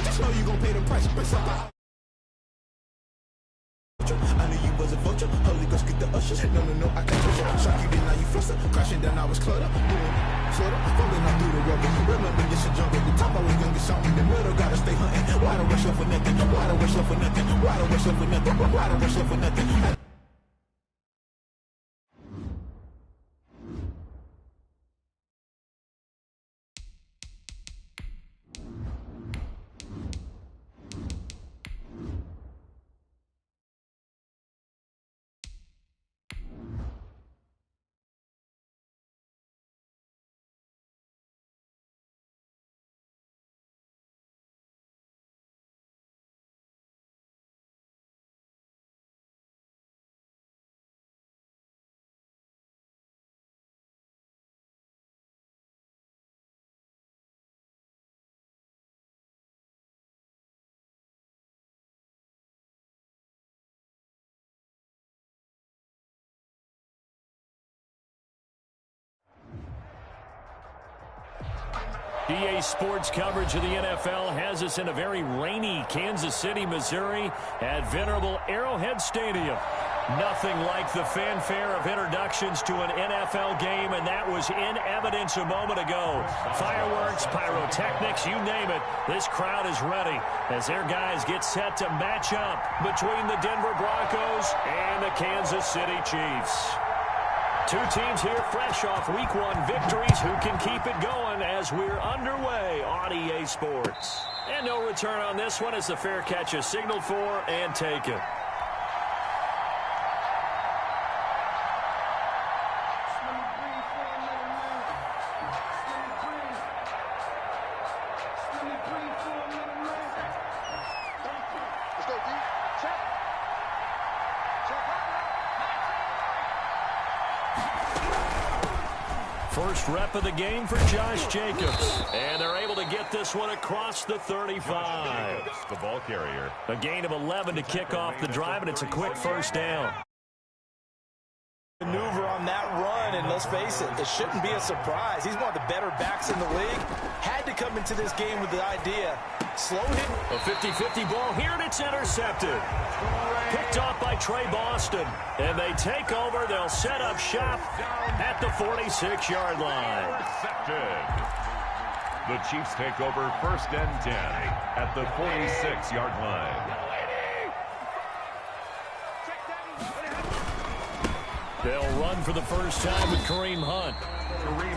Just know you gon' pay the price. I knew you was a vulture. Holy Ghost, get the usher. No, I can't push it. Shock you, then now you fluster. Crashing down, I was cluttered. Slaughter, falling out through the rubber. Remember, this is jungle. The top, I was young and something. In the middle, gotta stay hunting. Why don't rush up for nothing? Why don't rush up for nothing? Why don't rush up for nothing? Why don't rush up for nothing? EA Sports coverage of the NFL has us in a very rainy Kansas City, Missouri at venerable Arrowhead Stadium. Nothing like the fanfare of introductions to an NFL game, and that was in evidence a moment ago. Fireworks, pyrotechnics, you name it. This crowd is ready as their guys get set to match up between the Denver Broncos and the Kansas City Chiefs. Two teams here fresh off Week 1 victories who can keep it going as we're underway on EA Sports. And no return on this one as the fair catch is signaled for and taken. First rep of the game for Josh Jacobs. And they're able to get this one across the 35. The ball carrier. A gain of 11 to kick off the drive, and it's a quick first down. Maneuver on that run, and let's face it, it shouldn't be a surprise. He's one of the better backs in the league. Had to come into this game with the idea. Slow hit. A 50-50 ball here, and it's intercepted. Picked off by Trey Boston. And they take over. They'll set up shop at the 46-yard line. Intercepted. The Chiefs take over 1st and 10 at the 46-yard line. They'll run for the first time with Kareem Hunt.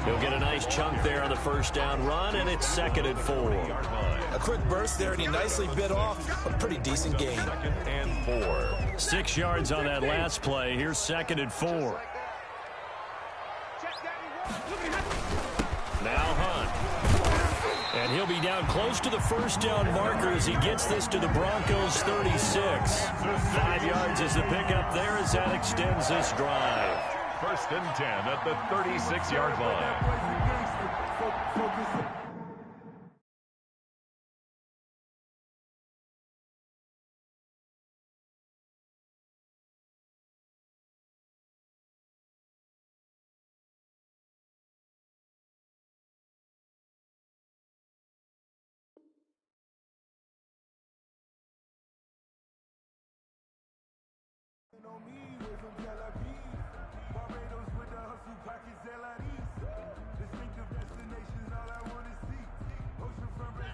He'll get a nice chunk there on the first down run, and it's 2nd and 4. A quick burst there, and he nicely bit off a pretty decent gain. 2nd and 4. 6 yards on that last play. Here's 2nd and 4. Now Hunt. And he'll be down close to the first down marker as he gets this to the Broncos' 36. 5 yards is the pickup there as that extends this drive. 1st and 10 at the 36-yard line.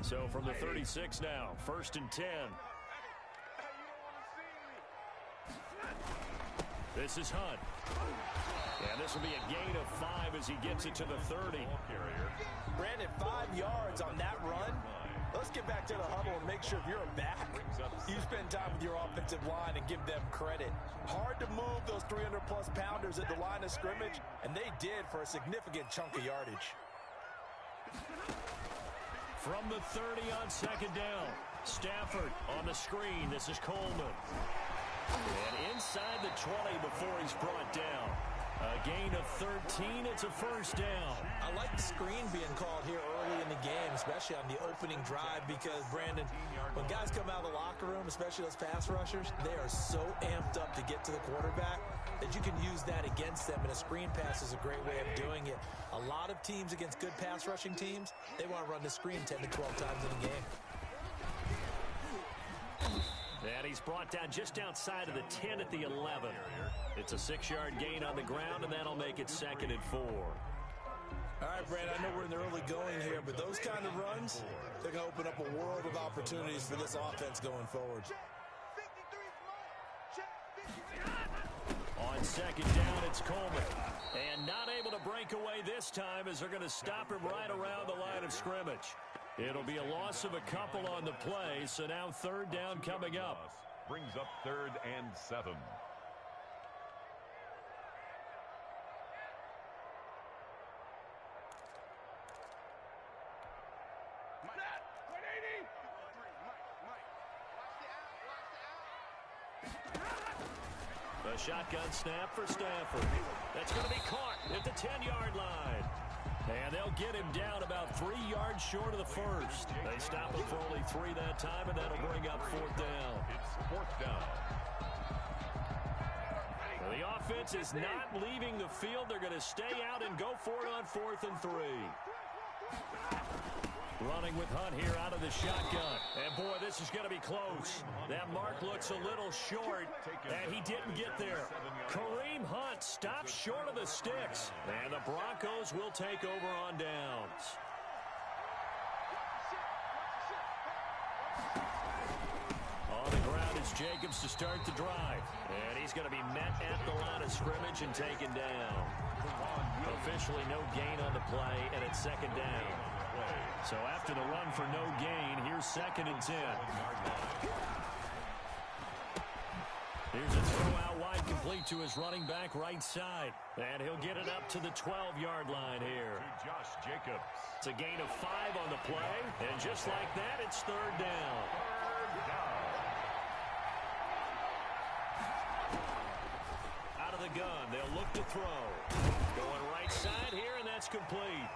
So from the 36 now, 1st and 10. This is Hunt. And this will be a gain of 5 as he gets it to the 30. Brandon, 5 yards on that run. Let's get back to the huddle and make sure if you're a back, you spend time with your offensive line and give them credit. Hard to move those 300-plus pounders at the line of scrimmage, and they did for a significant chunk of yardage. From the 30 on 2nd down, Stafford on the screen. This is Coleman. And inside the 20 before he's brought down. A gain of 13. It's a first down. I like the screen being called here early in the game, especially on the opening drive, because, Brandon, when guys come out of the locker room, especially those pass rushers, they are so amped up to get to the quarterback that you can use that against them, and a screen pass is a great way of doing it. A lot of teams against good pass rushing teams, they want to run the screen 10 to 12 times in a game. And he's brought down just outside of the 10 at the 11. It's a 6-yard gain on the ground, and that'll make it 2nd and 4. All right, Brandon, I know we're in the early going here, but those kind of runs, they're going to open up a world of opportunities for this offense going forward. On 2nd down, it's Coleman. And not able to break away this time as they're going to stop him right around the line of scrimmage. It'll be a loss of a couple on the play, so now 3rd down coming up. Brings up 3rd and 7. A shotgun snap for Stafford. That's going to be caught at the 10-yard line. And they'll get him down about 3 yards short of the first. They stop him for only 3 that time, and that'll bring up 4th down. It's 4th down. Well, the offense is not leaving the field. They're going to stay out and go for it on 4th and 3. Running with Hunt here out of the shotgun. And, boy, this is going to be close. That mark looks a little short, and he didn't get there. Kareem Hunt stops short of the sticks, and the Broncos will take over on downs. On the ground is Jacobs to start the drive. And he's going to be met at the line of scrimmage and taken down. Officially no gain on the play, and it's 2nd down. So after the run for no gain, here's 2nd and 10. Here's a throw out wide, complete to his running back right side. And he'll get it up to the 12-yard line here. To Josh Jacobs. It's a gain of 5 on the play. And just like that, it's 3rd down. Out of the gun, they'll look to throw. Going right side here, and that's complete.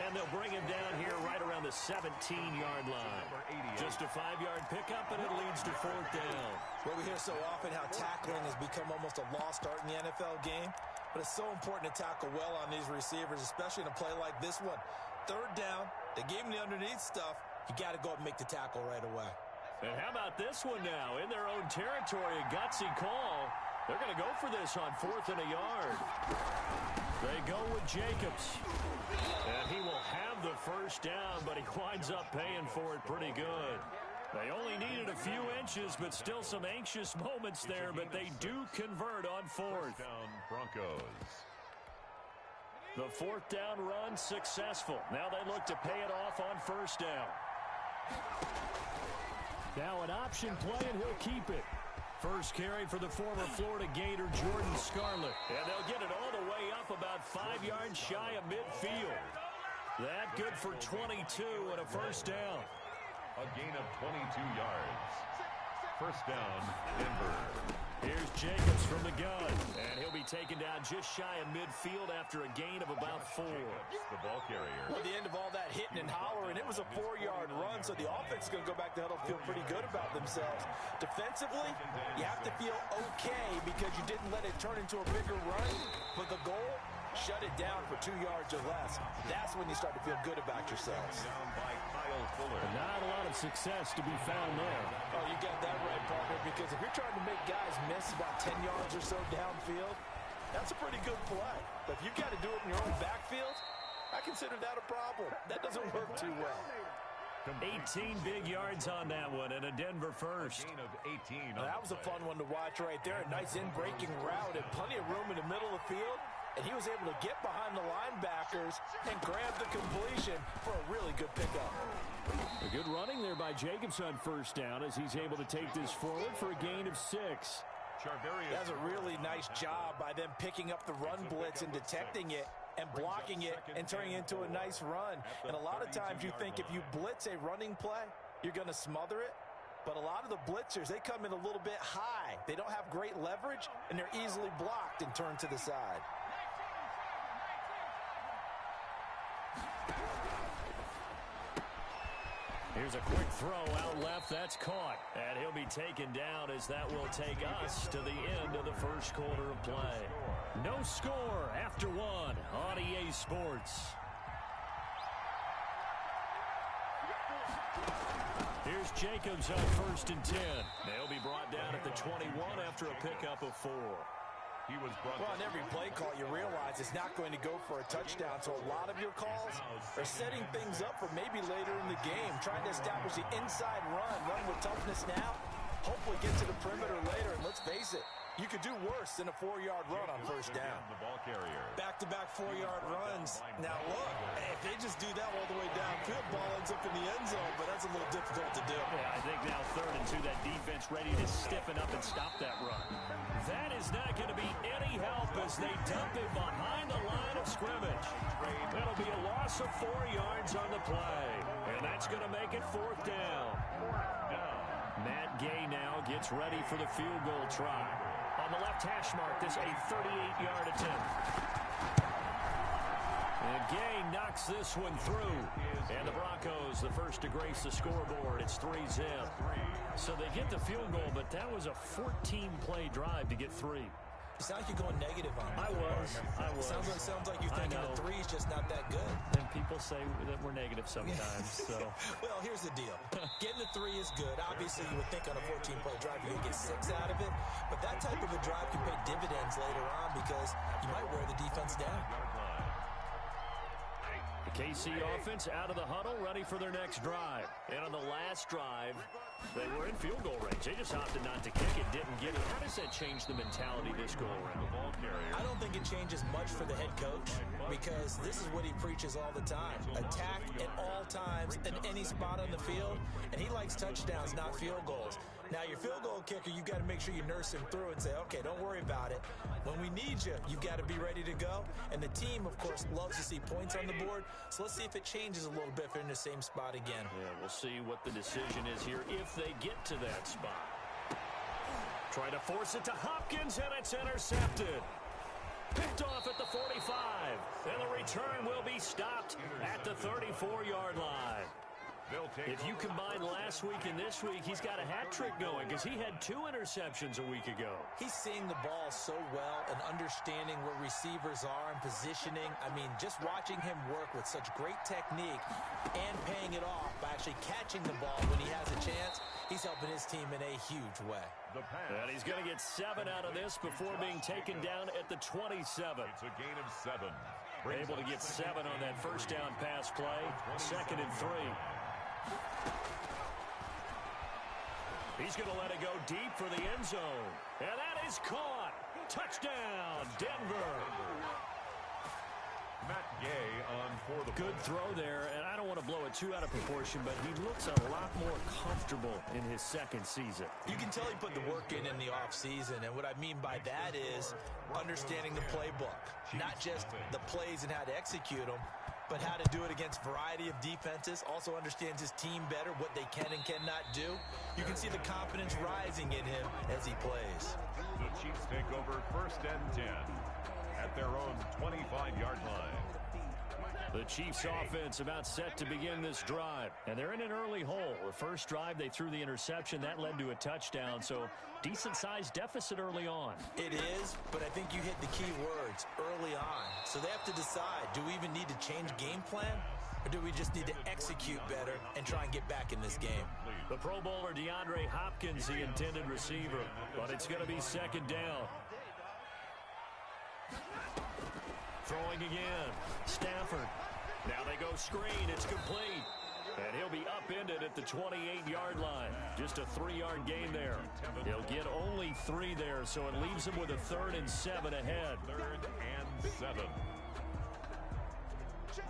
And they'll bring him down here right around the 17-yard line. Just a 5-yard pickup, and it leads to 4th down. Well, we hear so often how tackling has become almost a lost art in the NFL game. But it's so important to tackle well on these receivers, especially in a play like this one. 3rd down, they gave him the underneath stuff. You got to go up and make the tackle right away. And how about this one now? In their own territory, a gutsy call. They're going to go for this on 4th and a yard. They go with Jacobs. And he will have the 1st down, but he winds up paying for it pretty good. They only needed a few inches, but still some anxious moments there, but they do convert on 4th. Down Broncos. The 4th down run successful. Now they look to pay it off on 1st down. Now an option play, and he'll keep it. First carry for the former Florida Gator, Jordan Scarlett. And they'll get it all the way up about 5 yards shy of midfield. That good for 22 and a 1st down. A gain of 22 yards. 1st down, Denver. Here's Jacobs from the gun. And he'll be taken down just shy of midfield after a gain of about 4. The ball carrier. Well, at the end of all that hitting and hollering, it was a 4-yard run, so the offense is going to go back to huddle and feel pretty good about themselves. Defensively, you have to feel okay because you didn't let it turn into a bigger run, but the goal, shut it down for 2 yards or less. That's when you start to feel good about yourselves. Down by Kyle Fuller. Not a lot of success to be found there. Oh, you got that right, partner, because if you're trying to make guys miss about 10 yards or so downfield, that's a pretty good play. But if you've got to do it in your own backfield, I consider that a problem. That doesn't work too well. 18 big yards on that one, and a Denver first. Gain of 18. Now, that was a fun one to watch right there. A nice in-breaking route and plenty of room in the middle of the field. And he was able to get behind the linebackers and grab the completion for a really good pickup. A good running there by Jacobs on 1st down as he's able to take this forward for a gain of 6. That's a really nice job by them picking up the run blitz and detecting it and blocking it and turning it into a nice run. And a lot of times you think if you blitz a running play, you're going to smother it. But a lot of the blitzers, they come in a little bit high. They don't have great leverage, and they're easily blocked and turned to the side. Here's a quick throw out left. That's caught. And he'll be taken down as that will take us to the end of the 1st quarter of play. No score after 1 on EA Sports. Here's Jacobs on 1st and 10. They'll be brought down at the 21 after a pickup of 4. He was brought well, on every play call, you realize it's not going to go for a touchdown. So a lot of your calls are setting things up for maybe later in the game, trying to establish the inside run with toughness now, hopefully get to the perimeter later. And let's face it, you could do worse than a 4-yard run on 1st down. The ball carrier. Back-to-back 4-yard runs. Now, look, if they just do that all the way downfield, ball ends up in the end zone, but that's a little difficult to do. Yeah, I think now 3rd and 2, that defense ready to stiffen up and stop that run. That is not going to be any help as they dump it behind the line of scrimmage. That'll be a loss of 4 yards on the play, and that's going to make it 4th down. Matt Gay now gets ready for the field goal try. On the left hash mark, this a 38-yard attempt. And Gay knocks this one through. And the Broncos, the first to grace the scoreboard. It's 3-zip. So they get the field goal, but that was a 14-play drive to get 3. It sounds like you're going negative on it. I was. Sounds like you're thinking the 3 is just not that good. And people say that we're negative sometimes. So. Well, here's the deal. Getting the 3 is good. Obviously, you would think on a 14-play drive you're going to get 6 out of it. But that type of a drive can pay dividends later on because you might wear the defense down. The KC offense out of the huddle, ready for their next drive. And on the last drive, they were in field goal range. They just opted not to kick it, didn't get it. How does that change the mentality this go around? I don't think it changes much for the head coach because this is what he preaches all the time. Attack at all times in any spot on the field, and he likes touchdowns, not field goals. Now, your field goal kicker, you've got to make sure you nurse him through and say, okay, don't worry about it. When we need you, you've got to be ready to go. And the team, of course, loves to see points on the board. So let's see if it changes a little bit if they're in the same spot again. Yeah, we'll see what the decision is here if they get to that spot. Try to force it to Hopkins, and it's intercepted. Picked off at the 45. And the return will be stopped at the 34-yard line. If you combine last week and this week, he's got a hat trick going because he had 2 interceptions a week ago. He's seeing the ball so well and understanding where receivers are and positioning. I mean, just watching him work with such great technique and paying it off by actually catching the ball when he has a chance, he's helping his team in a huge way. And he's going to get 7 out of this before being taken down at the 27. It's a gain of 7. Able to get 7 on that first down pass play. 2nd and 3. He's going to let it go deep for the end zone. And that is caught. Touchdown, Denver. Matt Gay on for the good throw there, and I don't want to blow it too out of proportion, but he looks a lot more comfortable in his 2nd season. You can tell he put the work in the offseason, and what I mean by that is understanding the playbook, not just the plays and how to execute them, but how to do it against a variety of defenses, also understands his team better, what they can and cannot do. You can see the confidence rising in him as he plays. The Chiefs take over 1st and 10 at their own 25-yard line. The Chiefs offense about set to begin this drive, and they're in an early hole. The first drive, they threw the interception. That led to a touchdown, so decent-sized deficit early on. It is, but I think you hit the key words, early on. So they have to decide, do we even need to change game plan, or do we just need to execute better and try and get back in this game? The Pro Bowler DeAndre Hopkins, the intended receiver, but it's going to be 2nd down. Throwing again. Stafford. Now they go screen. It's complete. And he'll be upended at the 28-yard line. Just a 3-yard gain there. He'll get only 3 there, so it leaves him with a 3rd and 7 ahead. 3rd and 7.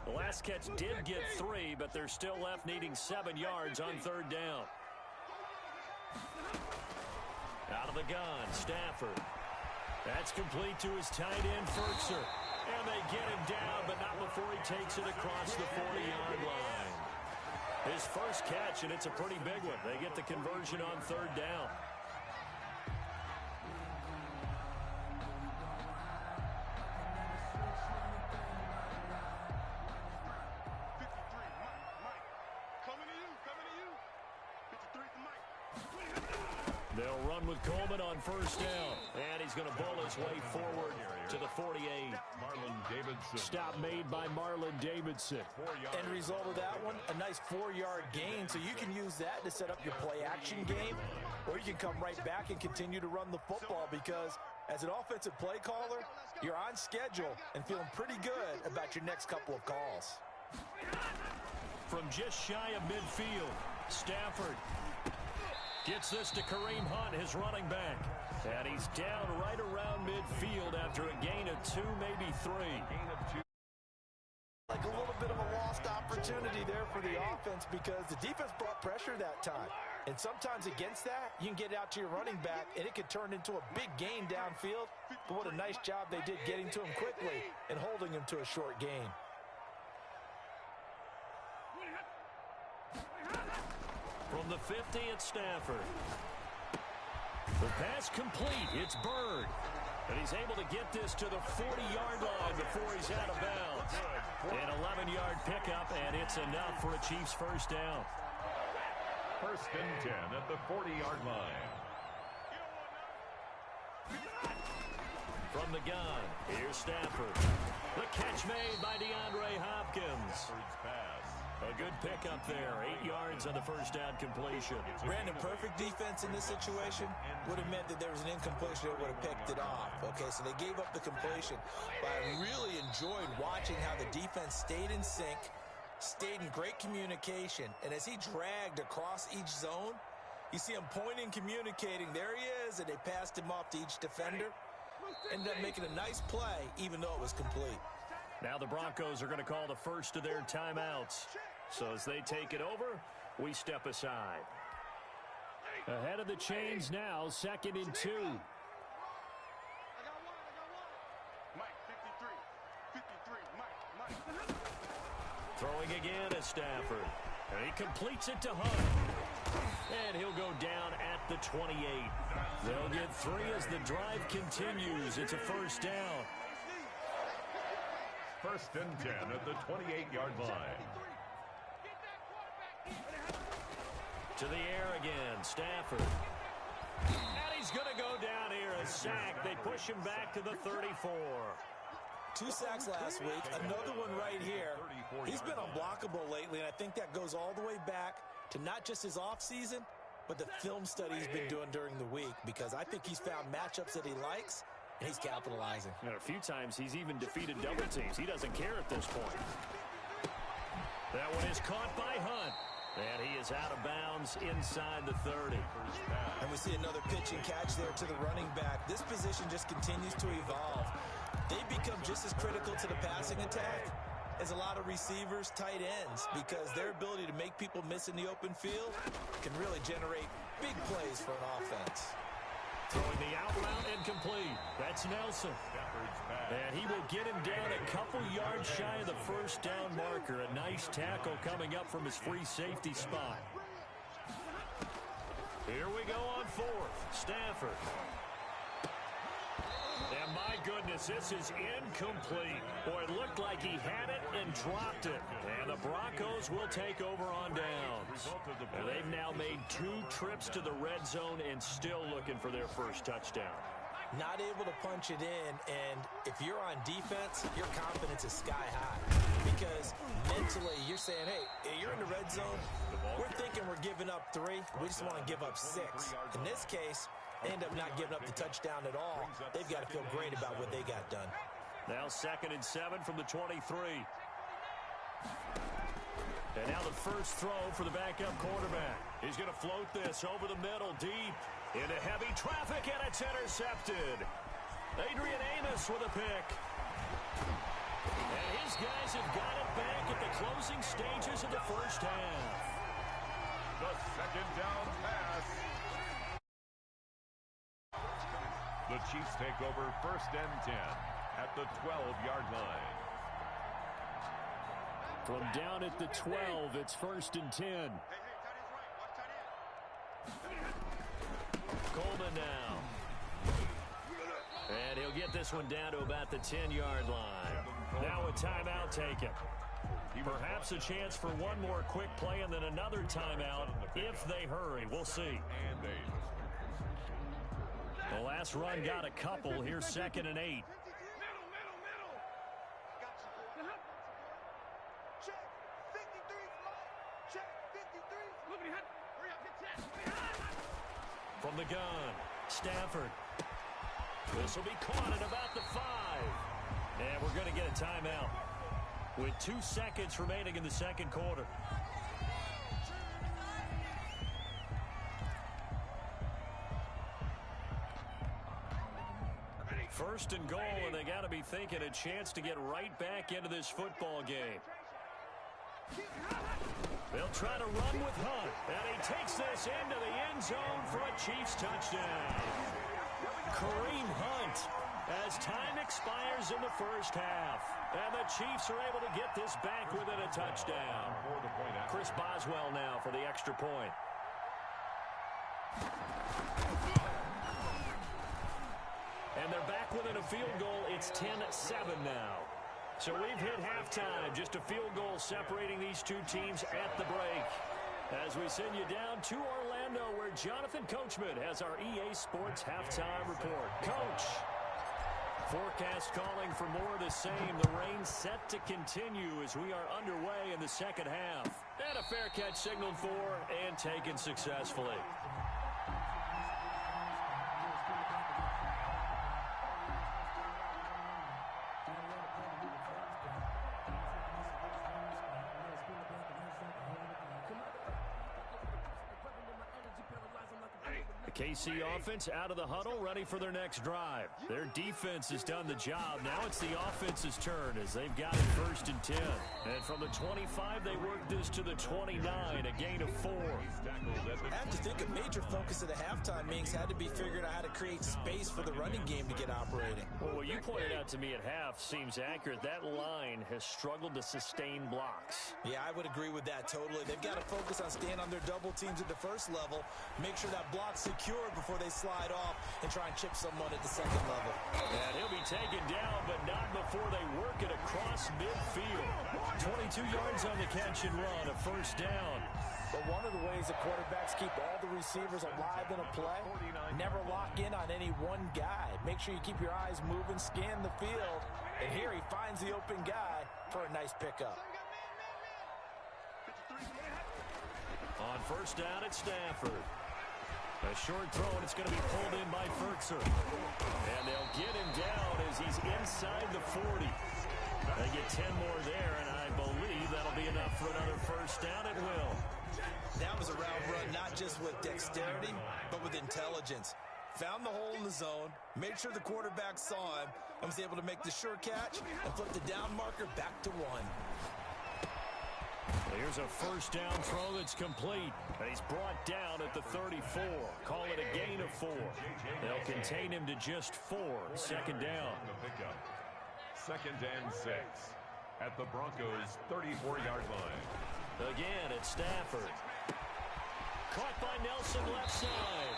The last catch did get 3, but they're still left needing 7 yards on 3rd down. Out of the gun, Stafford. That's complete to his tight end, Ferkser. And they get him down, but not before he takes it across the 40-yard line. His first catch, and it's a pretty big one. They get the conversion on 3rd down. They'll run with Coleman on first down. And he's going to bull his way forward to the 48. Marlon Davidson. Stop made by Marlon Davidson. End result of that one, a nice 4-yard gain. So you can use that to set up your play-action game, or you can come right back and continue to run the football because as an offensive play caller, you're on schedule and feeling pretty good about your next couple of calls. From just shy of midfield, Stafford gets this to Kareem Hunt, his running back. And he's down right around midfield after a gain of 2, maybe 3. Like a little bit of a lost opportunity there for the offense because the defense brought pressure that time. And sometimes against that, you can get out to your running back, and it could turn into a big gain downfield. But what a nice job they did getting to him quickly and holding him to a short gain. From the 50, it's Stafford. The pass complete. It's Bird. And he's able to get this to the 40-yard line before he's out of bounds. An 11-yard pickup, and it's enough for a Chiefs first down. First and 10 at the 40-yard line. From the gun, here's Stafford. The catch made by DeAndre Hopkins. A good pickup there. 8 yards on the first down completion. Brandon, perfect defense in this situation would have meant that there was an incompletion that would have picked it off. Okay, so they gave up the completion. But I really enjoyed watching how the defense stayed in sync, stayed in great communication. And as he dragged across each zone, you see him pointing, communicating. There he is, and they passed him off to each defender. Ended up making a nice play, even though it was complete. Now the Broncos are going to call the first of their timeouts. So as they take it over, we step aside. Ahead of the chains now, 2nd and 2. Throwing again is Stafford. And he completes it to Hunt. And he'll go down at the 28. They'll get 3 as the drive continues. It's a first down. First and 10 at the 28-yard line. To the air again, Stafford. And he's going to go down here, a sack. They push him back to the 34. 2 sacks last week, another one right here. He's been unblockable lately, and I think that goes all the way back to not just his offseason, but the film study he's been doing during the week, because I think he's found matchups that he likes, and he's capitalizing. And a few times he's even defeated double teams. He doesn't care at this point. That one is caught by Hunt. And he is out of bounds inside the 30. And we see another pitch and catch there to the running back. This position just continues to evolve. They become just as critical to the passing attack as a lot of receivers, tight ends, because their ability to make people miss in the open field can really generate big plays for an offense. Throwing the out route incomplete. That's Nelson. And he will get him down a couple yards shy of the first down marker. A nice tackle coming up from his free safety spot. Here we go on 4th. Stafford. And my goodness, this is incomplete. Boy, it looked like he had it and dropped it. And the Broncos will take over on downs. And they've now made 2 trips to the red zone and still looking for their first touchdown. Not able to punch it in, and if you're on defense, your confidence is sky high. Because mentally, you're saying, hey, you're in the red zone. We're thinking we're giving up 3. We just want to give up 6. In this case, they end up not giving up the touchdown at all. They've got to feel great about what they got done. Now 2nd and 7 from the 23. And now the first throw for the backup quarterback. He's going to float this over the middle, deep into heavy traffic, and it's intercepted. Adrian Amos with a pick. And his guys have got it back at the closing stages of the first half. The second down pass. The Chiefs take over first and 10 at the 12-yard line. From down at the 12, it's first and 10. Coleman now. And he'll get this one down to about the 10-yard line. Now a timeout taken. Perhaps a chance for one more quick play and then another timeout if they hurry. We'll see. The last run got a couple. Here's 2nd and 8. From the gun, Stafford. This will be caught at about the 5. And we're going to get a timeout with 2 seconds remaining in the second quarter. First and goal, and they got to be thinking a chance to get right back into this football game. They'll try to run with Hunt, and he takes this into the end zone for a Chiefs touchdown. Kareem Hunt, as time expires in the first half, and the Chiefs are able to get this back within a touchdown. Chris Boswell now for the extra point. And they're back within a field goal. It's 10-7 now. So we've hit halftime. Just a field goal separating these two teams at the break. As we send you down to Orlando, where Jonathan Coachman has our EA Sports halftime report. Coach. Forecast calling for more of the same. The rain set to continue as we are underway in the second half. And a fair catch signaled for and taken successfully. The KC offense out of the huddle, ready for their next drive. Their defense has done the job. Now it's the offense's turn as they've got it 1st and 10. And from the 25, they work this to the 29, a gain of 4. I have to think a major focus of the halftime meetings had to be figuring out how to create space for the running game to get operating. Well, what you pointed out to me at half seems accurate. That line has struggled to sustain blocks. Yeah, I would agree with that totally. They've got to focus on staying on their double teams at the first level, make sure that block's secure before they slide off and try and chip someone at the second level. And he'll be taken down, but not before they work it across midfield. 22 yards on the catch and run, a 1st down. But one of the ways that quarterbacks keep all the receivers alive in a play, never lock in on any one guy. Make sure you keep your eyes moving, scan the field, and here he finds the open guy for a nice pickup. On 1st down, it's Stafford. A short throw, and it's going to be pulled in by Fertzer. And they'll get him down as he's inside the 40. They get 10 more there, and I believe that'll be enough for another 1st down. It will. That was a route run, not just with dexterity, but with intelligence. Found the hole in the zone, made sure the quarterback saw him, and was able to make the sure catch and flip the down marker back to 1. Here's a 1st down throw that's complete. And he's brought down at the 34. Call it a gain of 4. They'll contain him to just 4. 2nd down. 2nd and 6 at the Broncos' 34-yard line. Again, it's Stafford. Caught by Nelson left side.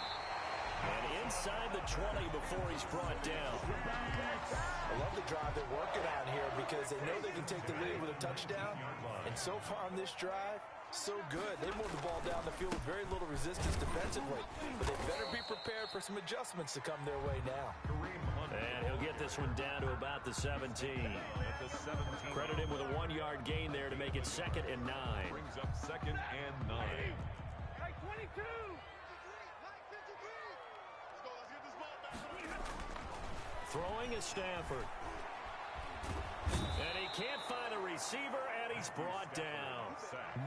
And inside the 20 before he's brought down. I love the drive they're working on here because they know they can take the lead with a touchdown. And so far on this drive, so good. They moved the ball down the field with very little resistance defensively. But they better be prepared for some adjustments to come their way now. And he'll get this one down to about the 17. Credit him with a 1-yard gain there to make it 2nd and 9. Brings up 2nd and 9. 22. Throwing is Stafford. And he can't find a receiver, and he's brought down.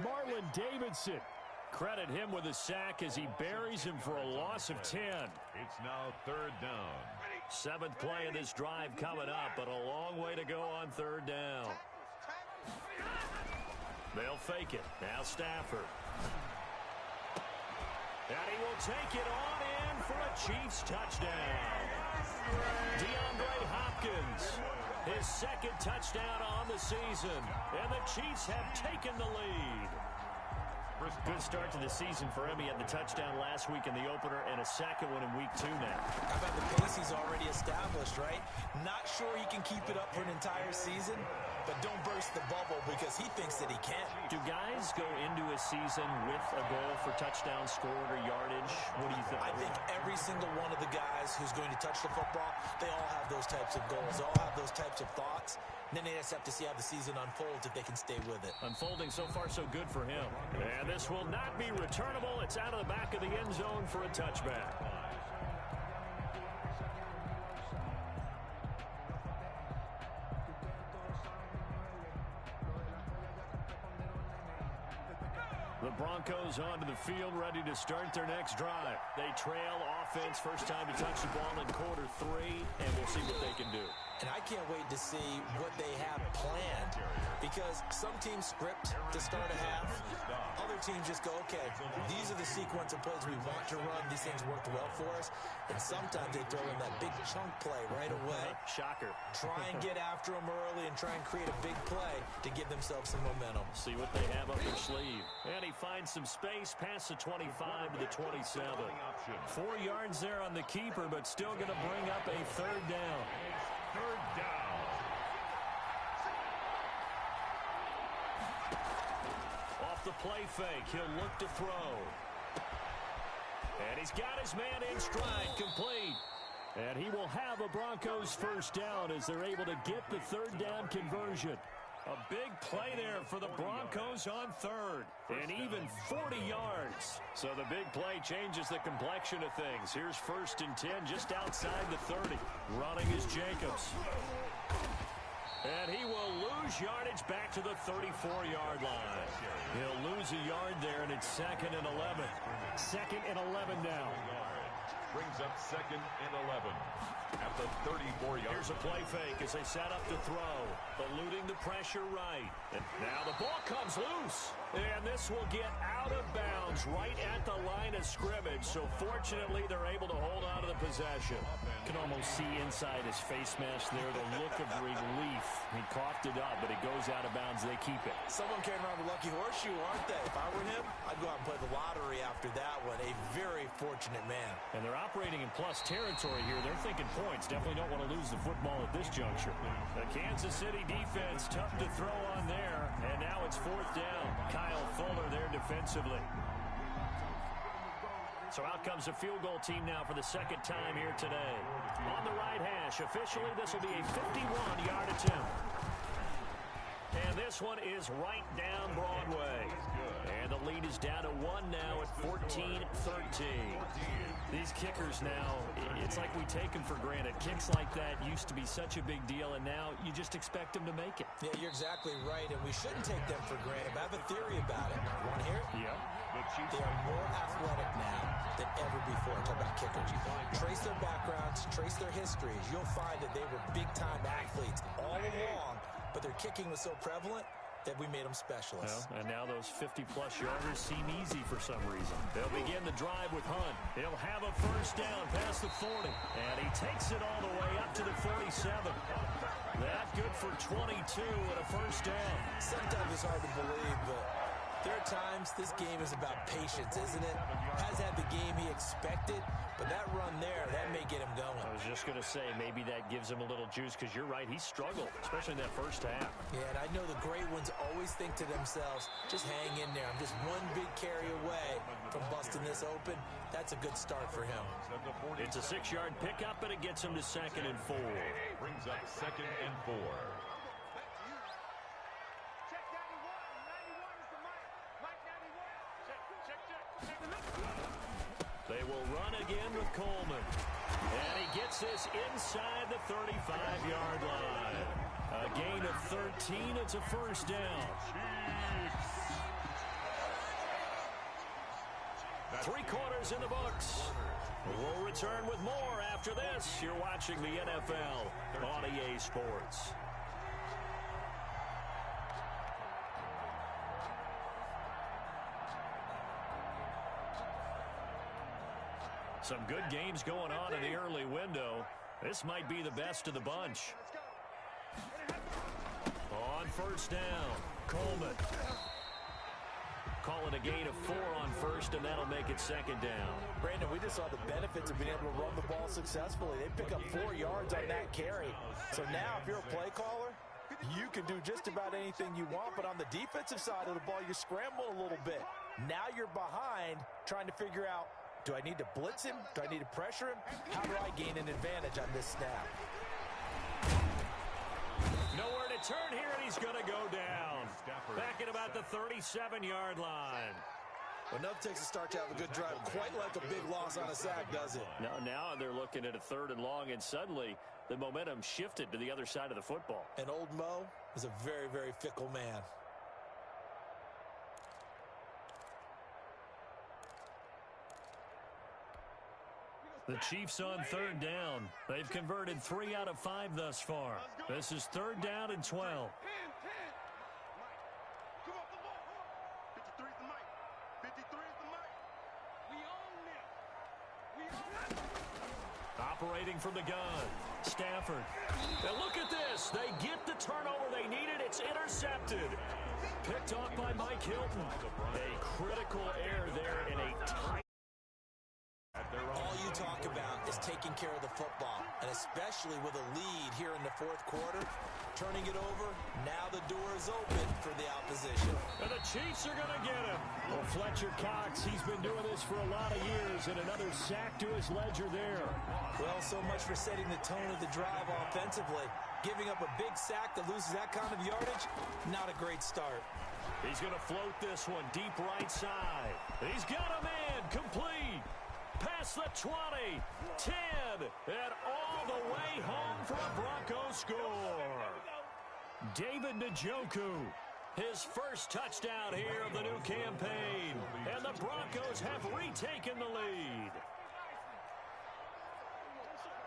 Marlon Davidson. Credit him with a sack as he buries him for a loss of 10. It's now 3rd down. 7th play of this drive coming up, but a long way to go on 3rd down. They'll fake it. Now Stafford. And he will take it on in for a Chiefs touchdown. DeAndre Hopkins, his 2nd touchdown on the season, and the Chiefs have taken the lead. Good start to the season for him. He had the touchdown last week in the opener and a 2nd one in week 2 now. How about the pace he's already established, right? Not sure he can keep it up for an entire season, but don't burst the bubble because he thinks that he can. Do guys go into a season with a goal for touchdown scored or yardage? What do you think? I think every single one of the guys who's going to touch the football, they all have those types of goals. They all have those types of thoughts. And then they just have to see how the season unfolds if they can stay with it. Unfolding so far so good for him. And this will not be returnable. It's out of the back of the end zone for a touchback. The Broncos onto the field, ready to start their next drive. They trail offense, first time to touch the ball in quarter 3, and we'll see what they can do. And I can't wait to see what they have planned, because some teams script to start a half. Other teams just go, okay, these are the sequence of plays we want to run. These things worked well for us. And sometimes they throw in that big chunk play right away. Shocker. Try and get after them early and try and create a big play to give themselves some momentum. See what they have up their sleeve. And he finds some space past the 25 to the 27. 4 yards there on the keeper, but still going to bring up a third down. Third down. Off the play fake, he'll look to throw. And he's got his man in stride, complete. And he will have a Broncos first down as they're able to get the third down conversion. A big play there for the Broncos on third. And even 40 yards. So the big play changes the complexion of things. Here's 1st and 10 just outside the 30. Running is Jacobs. And he will lose yardage back to the 34-yard line. He'll lose a yard there, and it's 2nd and 11. 2nd and 11 now. Brings up 2nd and 11 at the 34-yard. Here's a play fake as they set up to throw. Eluding the pressure right. And now the ball comes loose. And this will get out of bounds right at the line of scrimmage. So fortunately, they're able to hold on to the possession. Can almost see inside his face mask there the look of relief. He coughed it up, but it goes out of bounds. They keep it. Someone carrying around the lucky horseshoe, aren't they? If I were him, I'd go out and play the lottery after that one. A very fortunate man. And they're operating in plus territory here. They're thinking points. Definitely don't want to lose the football at this juncture. The Kansas City defense tough to throw on there. And now it's 4th down. Kyle Fuller there defensively. So out comes the field goal team now for the 2nd time here today. On the right hash, officially this will be a 51-yard attempt. And this one is right down Broadway. And the lead is down to 1 now at 14-13. These kickers now, it's like we take them for granted. Kicks like that used to be such a big deal, and now you just expect them to make it. Yeah, you're exactly right, and we shouldn't take them for granted. But I have a theory about it. Want to hear it? Yeah. They are more athletic now than ever before. Talk about kickers. Trace their backgrounds, trace their histories. You'll find that they were big-time athletes all along, but their kicking was so prevalent that we made them specialists. Well, and now those 50-plus yarders seem easy for some reason. They'll begin the drive with Hunt. He'll have a first down past the 40. And he takes it all the way up to the 47. That good for 22 and a first down. Sometimes it's hard to believe, but there are times this game is about patience, isn't it? Has had the game he expected, but that run there, that may get him going. I was just going to say, maybe that gives him a little juice, because you're right, he struggled, especially in that first half. Yeah, and I know the great ones always think to themselves, just hang in there. I'm just one big carry away from busting this open. That's a good start for him. It's a 6-yard pickup, and it gets him to 2nd and 4. Brings up 2nd and 4. They will run again with Coleman. And he gets this inside the 35-yard line. A gain of 13. It's a first down. 3 quarters in the books. We'll return with more after this. You're watching the NFL on EA Sports. Some good games going on in the early window. This might be the best of the bunch. On first down, Coleman. Call it a gain of 4 on first, and that'll make it 2nd down. Brandon, we just saw the benefits of being able to run the ball successfully. They pick up 4 yards on that carry. So now, if you're a play caller, You can do just about anything you want, but on the defensive side of the ball, you scramble a little bit. Now you're behind, trying to figure out, do I need to blitz him? Do I need to pressure him? How do I gain an advantage on this snap? Nowhere to turn here, and he's going to go down. Back at about the 37-yard line. Well, nothing takes a start to have a good drive. Quite like a big loss on a sack, does it? Now they're looking at a 3rd and long, and suddenly the momentum shifted to the other side of the football. And old Mo is a very, very fickle man. The Chiefs on 3rd down. They've converted 3 out of 5 thus far. This is 3rd down and 12. Operating from the gun, Stafford. And look at this. They get the turnover they needed. It's intercepted. Picked off by Mike Hilton. A critical error there in a tight. All you talk about is taking care of the football, and especially with a lead here in the 4th quarter, turning it over, now the door is open for the opposition. And the Chiefs are going to get him. Well, Fletcher Cox, he's been doing this for a lot of years, and another sack to his ledger there. Well, so much for setting the tone of the drive offensively. Giving up a big sack that loses that kind of yardage, not a great start. He's going to float this one deep right side. He's got a man complete. Past the 20, 10, and all the way home for a Broncos score. David Njoku, his first touchdown here of the new campaign, and the Broncos have retaken the lead.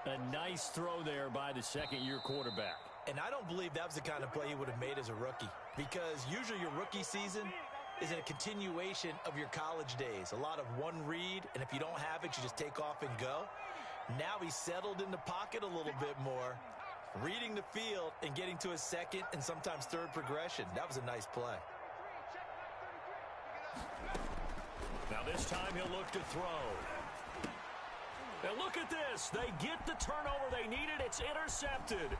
A nice throw there by the second-year quarterback. And I don't believe that was the kind of play he would have made as a rookie, because usually your rookie season is a continuation of your college days. A lot of one read, and if you don't have it, you just take off and go. Now he's settled in the pocket a little bit more, reading the field and getting to his second and sometimes third progression. That was a nice play. Now this time he'll look to throw. And look at this. They get the turnover they needed. It's intercepted.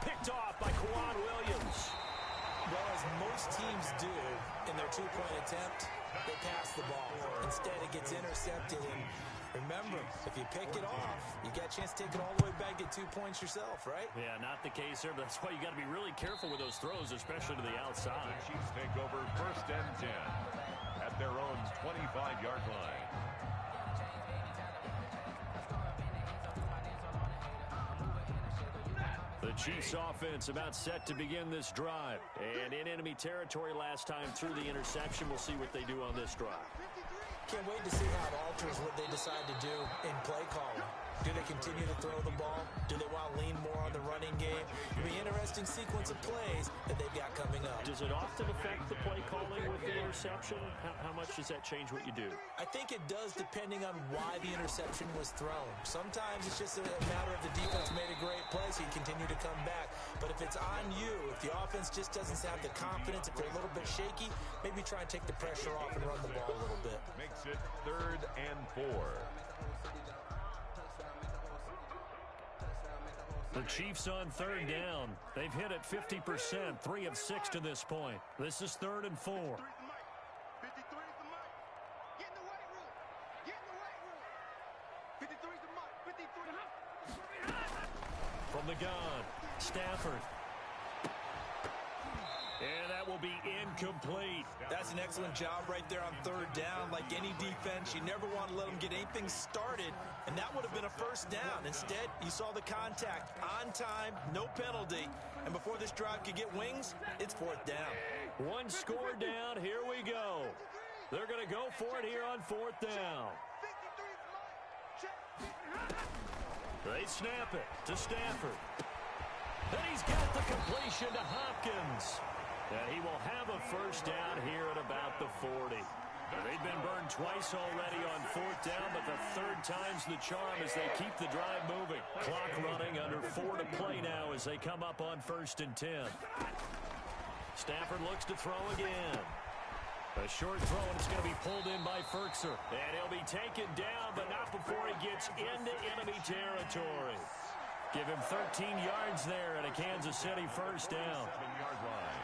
Picked off by Quan Williams. Well, as most teams do in their two-point attempt, they pass the ball. Instead, it gets intercepted. And remember, if you pick it off, you got a chance to take it all the way back, get 2 points yourself, right? Yeah, not the case there, but that's why you got to be really careful with those throws, especially to the outside. The Chiefs take over 1st and 10 at their own 25-yard line. The Chiefs offense about set to begin this drive. And in enemy territory last time through the interception. We'll see what they do on this drive. Can't wait to see how it alters what they decide to do in play calling. Do they continue to throw the ball? Do they want to lean more on the running game? It'll be an interesting sequence of plays that they've got coming up. Does it often affect the play calling with the interception? How much does that change what you do? I think it does, depending on why the interception was thrown. Sometimes it's just a matter of the defense made a great play, so you continue to come back. But if it's on you, if the offense just doesn't have the confidence, if they're a little bit shaky, maybe try and take the pressure off and run the ball a little bit. Makes it 3rd and 4. The Chiefs on 3rd down. They've hit it 50%, 3 of 6 to this point. This is 3rd and 4. From the gun, Stafford. And that will be incomplete. That's an excellent job right there on 3rd down. Like any defense, you never want to let them get anything started, and that would have been a 1st down. Instead, you saw the contact on time, no penalty, and before this drive could get wings, it's 4th down. One score down. Here we go. They're going to go for it here on 4th down. They snap it to Stafford. Then he's got the completion to Hopkins. And he will have a 1st down here at about the 40. They've been burned twice already on 4th down, but the 3rd time's the charm as they keep the drive moving. Clock running, under 4 to play now as they come up on 1st and 10. Stafford looks to throw again. A short throw, and it's going to be pulled in by Ferkser. And he'll be taken down, but not before he gets into enemy territory. Give him 13 yards there and a Kansas City first down. 7-yard line.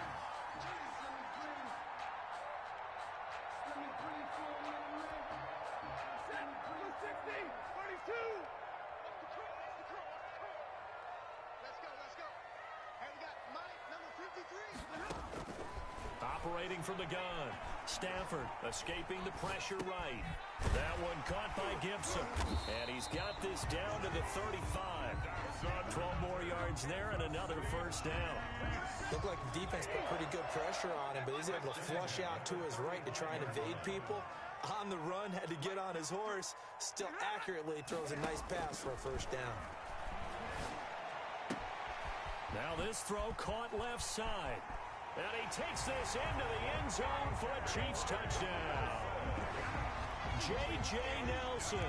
Operating from the gun. Stafford escaping the pressure right. That one caught by Gibson. And he's got this down to the 35. 12 more yards there and another first down. Looked like the defense put pretty good pressure on him, but he's able to flush out to his right to try and evade people. On the run, had to get on his horse. Still accurately throws a nice pass for a first down. Now this throw caught left side. And he takes this into the end zone for a Chiefs touchdown. J.J. Nelson,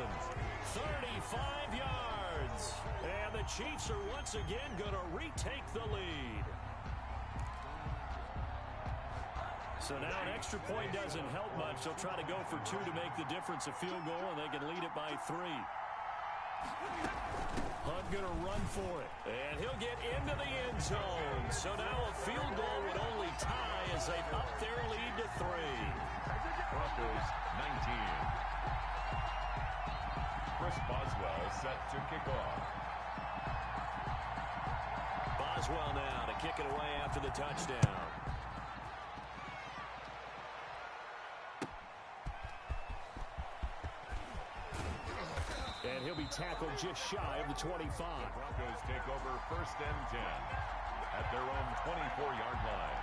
35 yards. And the Chiefs are once again going to retake the lead. So now an extra point doesn't help much. They'll try to go for 2 to make the difference a field goal, and they can lead it by 3. Hunt going to run for it. And he'll get into the end zone. So now a field goal would only tie as they up their lead to 3. Broncos 19. Chris Boswell set to kick off. Boswell now to kick it away after the touchdown. And he'll be tackled just shy of the 25. The Broncos take over first and 10 at their own 24-yard line.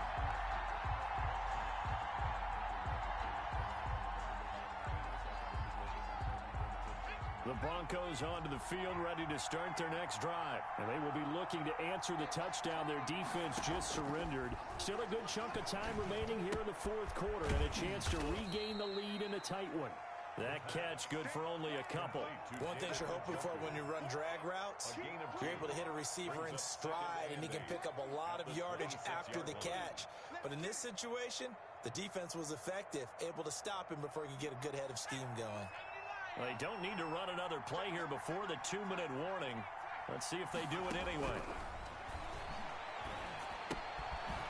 The Broncos onto the field ready to start their next drive. And they will be looking to answer the touchdown their defense just surrendered. Still a good chunk of time remaining here in the fourth quarter and a chance to regain the lead in a tight one. That catch good for only a couple. One thing you're hoping for when you run drag routes, you're able to hit a receiver in stride, and he can pick up a lot of yardage after the catch. But in this situation, the defense was effective, able to stop him before he could get a good head of steam going. Well, they don't need to run another play here before the 2-minute warning. Let's see if they do it anyway.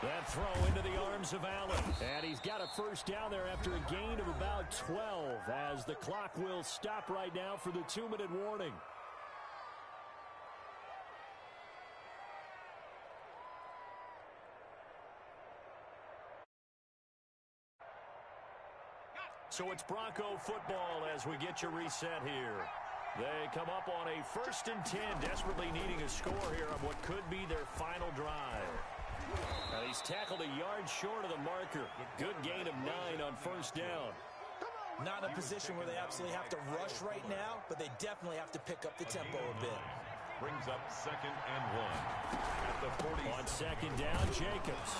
That throw into the arms of Allen. And he's got a first down there after a gain of about 12 as the clock will stop right now for the 2-minute warning. So it's Bronco football as we get you reset here. They come up on a 1st and 10, desperately needing a score here on what could be their final drive. And he's tackled a yard short of the marker. Good gain of 9 on first down. Not in a position where they absolutely have to rush right now, but they definitely have to pick up the tempo a bit. Brings up 2nd and 1 at the 40. On 2nd down, Jacobs.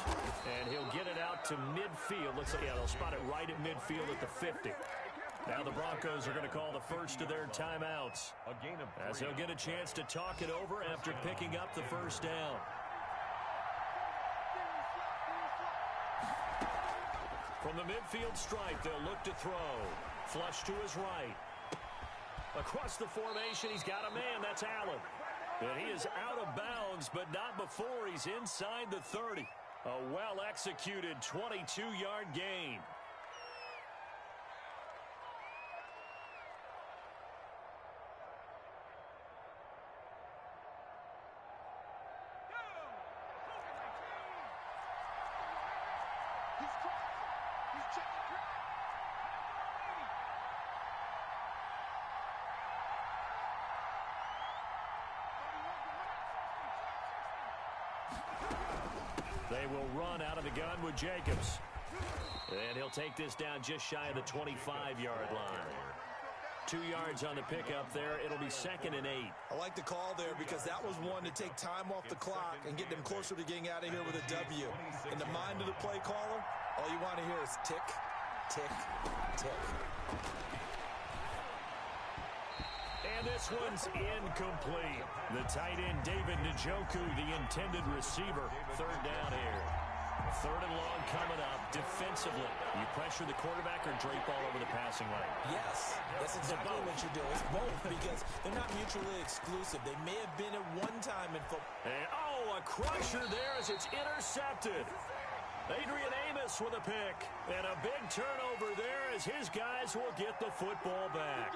And he'll get it out to midfield. Looks like, yeah, they'll spot it right at midfield at the 50. Now the Broncos are going to call the first of their timeouts, A gain of 3. as he'll get a chance to talk it over after picking up the first down. From the midfield stripe, they'll look to throw. Flush to his right. Across the formation, he's got a man. That's Allen. And he is out of bounds, but not before he's inside the 30. A well-executed 22-yard gain. They will run out of the gun with Jacobs. And he'll take this down just shy of the 25-yard line. 2 yards on the pickup there. It'll be 2nd and 8. I like the call there because that was one to take time off the clock and get them closer to getting out of here with a W. In the mind of the play caller, all you want to hear is tick, tick, tick. And this one's incomplete. The tight end, David Njoku, the intended receiver. 3rd down here. Third and long coming up. Defensively, you pressure the quarterback or drape all over the passing lane? Yes, that's exactly what you do. It's both because they're not mutually exclusive. They may have been at one time in football. And, a crusher there as it's intercepted. Adrian Amos with a pick. And a big turnover there as his guys will get the football back.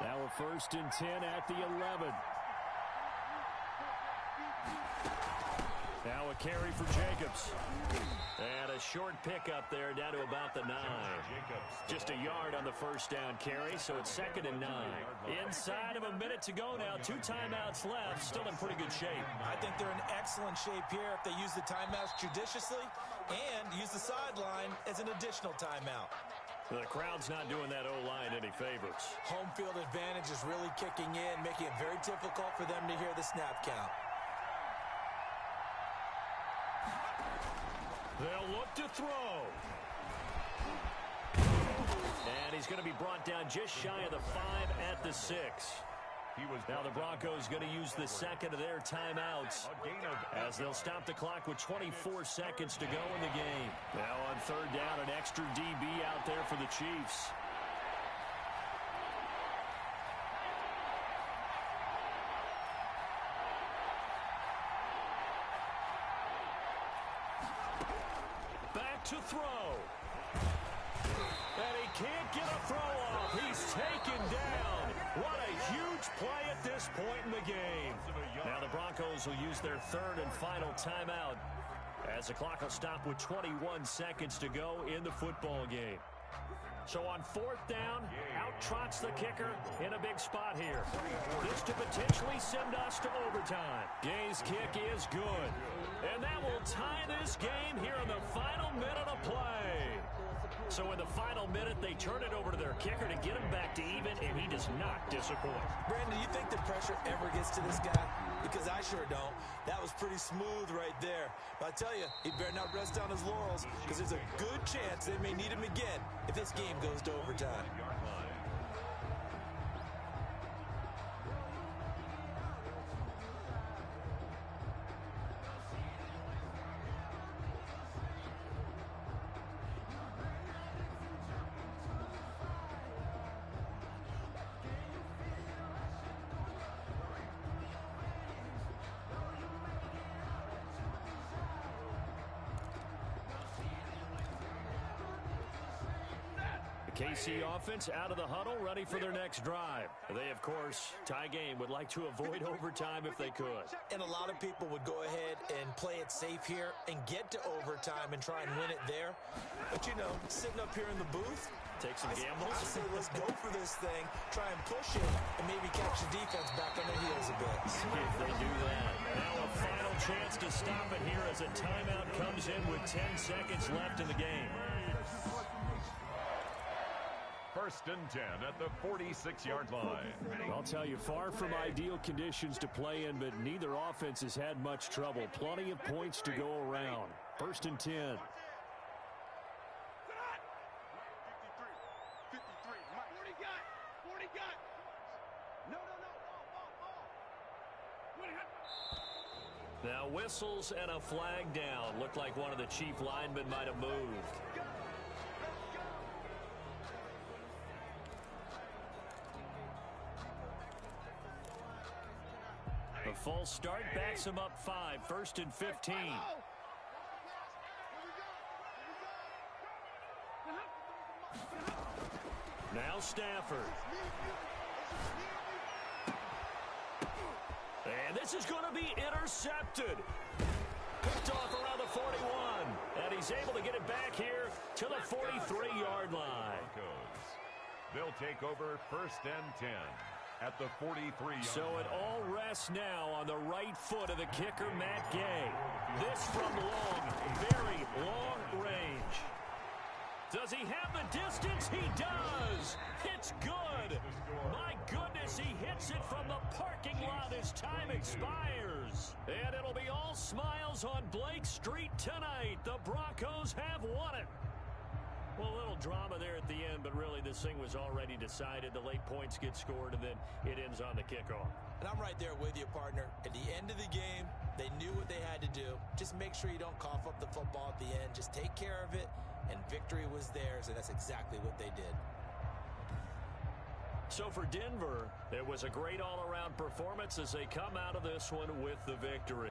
Now a 1st and 10 at the 11. Now a carry for Jacobs. And a short pickup there down to about the 9. Just a yard on the first down carry, so it's 2nd and 9. Inside of a minute to go now. 2 timeouts left. Still in pretty good shape. I think they're in excellent shape here if they use the timeouts judiciously and use the sideline as an additional timeout. The crowd's not doing that O-line any favors. Home field advantage is really kicking in, making it very difficult for them to hear the snap count. They'll look to throw. And he's going to be brought down just shy of the 5 at the 6. Now the Broncos going to use the 2nd of their timeouts as they'll stop the clock with 24 seconds to go in the game. Now on 3rd down, an extra DB out there for the Chiefs. Back to throw. And he can't get a throw off. He's taken down. What a huge play at this point in the game. Now the Broncos will use their 3rd and final timeout as the clock will stop with 21 seconds to go in the football game. So on 4th down, out trots the kicker in a big spot here. This to potentially send us to overtime. Gay's kick is good. And that will tie this game here in the final minute of play. So in the final minute, they turn it over to their kicker to get him back to even, and he does not disappoint. Brandon, do you think the pressure ever gets to this guy? Because I sure don't. That was pretty smooth right there. But I tell you, he better not rest on his laurels because there's a good chance they may need him again if this game goes to overtime. KC offense out of the huddle, ready for their next drive. They, of course, tie game, would like to avoid overtime if they could. And a lot of people would go ahead and play it safe here and get to overtime and try and win it there. But, you know, sitting up here in the booth, take some gambles. I say let's go for this thing, try and push it, and maybe catch the defense back on their heels a bit. If they do that. Now a final chance to stop it here as a timeout comes in with 10 seconds left in the game. 1st and 10 at the 46-yard line. I'll tell you, far from ideal conditions to play in, but neither offense has had much trouble. Plenty of points to go around. 1st and 10. 53. What do you got? No. Now whistles and a flag down. Looked like one of the Chief linemen might have moved. A false start backs him up 5. 1st and 15. Now Stafford. And this is going to be intercepted. Picked off around the 41. And he's able to get it back here to the 43-yard line. They'll take over 1st and 10 at the 43-yard So it all rests now on the right foot of the kicker, Matt Gay. This from long, very long range. Does he have the distance? He does. It's good. My goodness, he hits it from the parking lot as time expires. And it'll be all smiles on Blake Street tonight. The Broncos have won it. Well, a little drama there at the end, but really this thing was already decided. The late points get scored, and then it ends on the kickoff. And I'm right there with you, partner. At the end of the game, they knew what they had to do. Just make sure you don't cough up the football at the end. Just take care of it, and victory was theirs, and that's exactly what they did. So for Denver, it was a great all-around performance as they come out of this one with the victory.